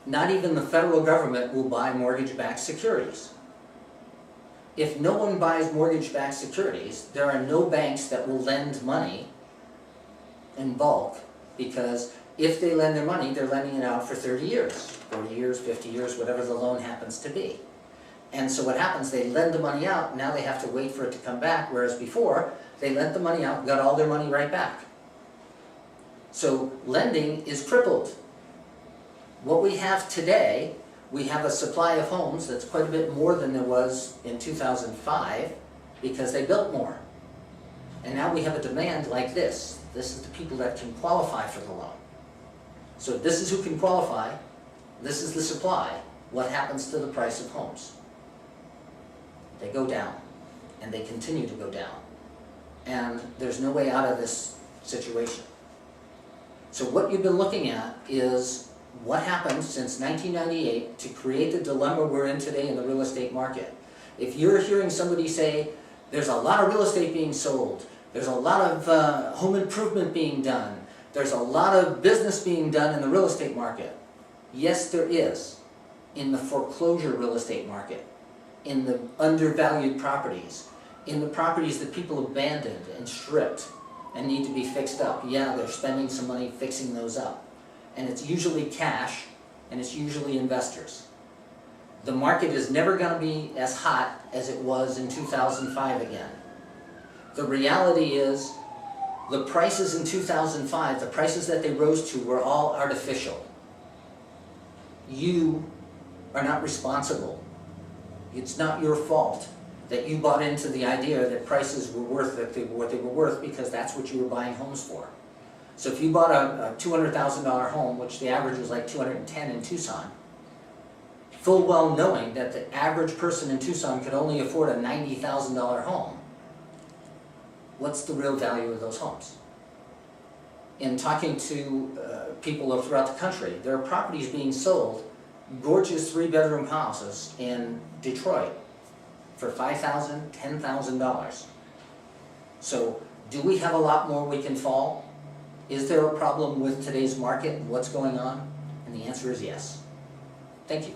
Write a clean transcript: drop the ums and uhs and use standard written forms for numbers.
not even the federal government will buy mortgage-backed securities. If no one buys mortgage-backed securities, there are no banks that will lend money in bulk, because if they lend their money, they're lending it out for 30 years, 40 years, 50 years, whatever the loan happens to be. And so what happens, they lend the money out, now they have to wait for it to come back, whereas before, they lent the money out, got all their money right back. So lending is crippled. What we have today, we have a supply of homes that's quite a bit more than there was in 2005 because they built more. And now we have a demand like this. This is the people that can qualify for the loan. So this is who can qualify, this is the supply. What happens to the price of homes? They go down, and they continue to go down. And there's no way out of this situation. So what you've been looking at is what happened since 1998 to create the dilemma we're in today in the real estate market. If you're hearing somebody say, there's a lot of real estate being sold, there's a lot of home improvement being done, there's a lot of business being done in the real estate market. Yes, there is. In the foreclosure real estate market, in the undervalued properties, in the properties that people abandoned and stripped and need to be fixed up. Yeah, they're spending some money fixing those up. And it's usually cash, and it's usually investors. The market is never going to be as hot as it was in 2005 again. The reality is, the prices in 2005, the prices that they rose to were all artificial. You are not responsible. It's not your fault that you bought into the idea that prices were worth what they were worth because that's what you were buying homes for. So if you bought a $200,000 home, which the average was like $210,000 in Tucson, full well knowing that the average person in Tucson could only afford a $90,000 home, what's the real value of those homes? In talking to people throughout the country, there are properties being sold, gorgeous 3-bedroom houses in Detroit for $5,000, $10,000. So do we have a lot more we can fall? Is there a problem with today's market and what's going on? And the answer is yes. Thank you.